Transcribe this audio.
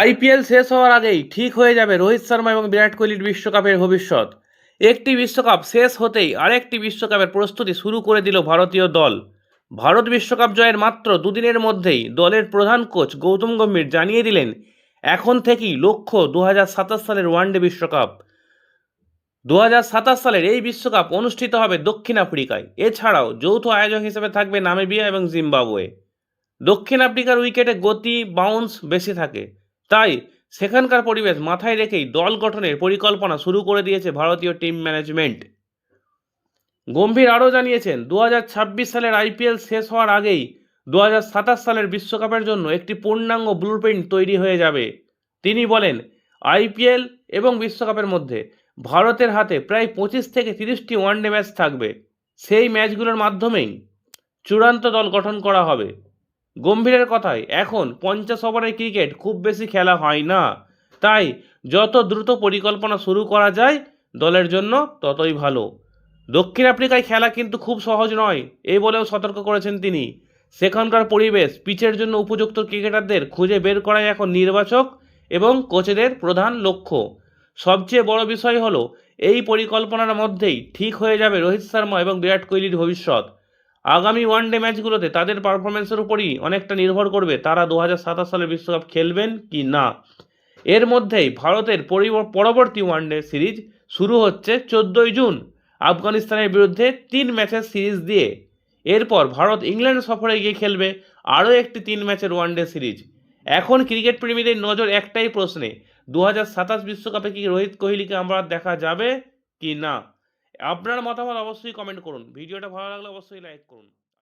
IPL শেষ হওয়ার আগেই ঠিক হয়ে যাবে রোহিত শর্মা এবং বিরাট কোহলির বিশ্বকাপের ভবিষ্যৎ। একটি বিশ্বকাপ শেষ হতেই আরেকটি বিশ্বকাপের প্রস্তুতি শুরু করে দিল ভারতীয় দল। ভারত বিশ্বকাপ জয়ের মাত্র দুদিনের মধ্যেই দলের প্রধান কোচ গৌতম গম্ভীর জানিয়ে দিলেন, এখন থেকেই লক্ষ্য 2027 সালের ওয়ানডে বিশ্বকাপ। 2027 সালের এই বিশ্বকাপ অনুষ্ঠিত হবে দক্ষিণ আফ্রিকায়। এছাড়াও যৌথ আয়োজক হিসেবে থাকবে নামিবিয়া এবং জিম্বাবুয়ে। দক্ষিণ আফ্রিকার উইকেটে গতি বাউন্স বেশি থাকে, তাই সেখানকার পরিবেশ মাথায় রেখেই দল গঠনের পরিকল্পনা শুরু করে দিয়েছে ভারতীয় টিম ম্যানেজমেন্ট। গম্ভীর আরও জানিয়েছেন, 2026 সালের আইপিএল শেষ হওয়ার আগেই 2027 সালের বিশ্বকাপের জন্য একটি পূর্ণাঙ্গ ব্লুপ্রিন্ট তৈরি হয়ে যাবে। তিনি বলেন, আইপিএল এবং বিশ্বকাপের মধ্যে ভারতের হাতে প্রায় 25 থেকে 30টি ওয়ানডে ম্যাচ থাকবে। সেই ম্যাচগুলোর মাধ্যমেই চূড়ান্ত দল গঠন করা হবে। গম্ভীরের কথায়, এখন 50 ওভারের ক্রিকেট খুব বেশি খেলা হয় না, তাই যত দ্রুত পরিকল্পনা শুরু করা যায় দলের জন্য ততই ভালো। দক্ষিণ আফ্রিকায় খেলা কিন্তু খুব সহজ নয়, এই বলেও সতর্ক করেছেন তিনি। সেখানকার পরিবেশ, পিচের জন্য উপযুক্ত ক্রিকেটারদের খুঁজে বের করাই এখন নির্বাচক এবং কোচেদের প্রধান লক্ষ্য। সবচেয়ে বড় বিষয় হলো, এই পরিকল্পনার মধ্যেই ঠিক হয়ে যাবে রোহিত শর্মা এবং বিরাট কোহলির ভবিষ্যৎ। আগামী ওয়ানডে ম্যাচগুলোতে তাদের পারফরমেন্সের উপরই অনেকটা নির্ভর করবে তারা 2027 সালের বিশ্বকাপ খেলবেন কি না। এর মধ্যেই ভারতের পরবর্তী ওয়ানডে সিরিজ শুরু হচ্ছে 14ই জুন আফগানিস্তানের বিরুদ্ধে 3 ম্যাচের সিরিজ দিয়ে। এরপর ভারত ইংল্যান্ড সফরে গিয়ে খেলবে আরও একটি 3 ম্যাচের ওয়ানডে সিরিজ। এখন ক্রিকেট প্রেমীদের নজর একটাই প্রশ্নে, 2027 বিশ্বকাপে কি রোহিত কোহলিকে আমরা দেখা যাবে কি না। আপনার মতামত অবশ্যই কমেন্ট করুন। ভিডিওটা ভালো লাগলে অবশ্যই লাইক করুন।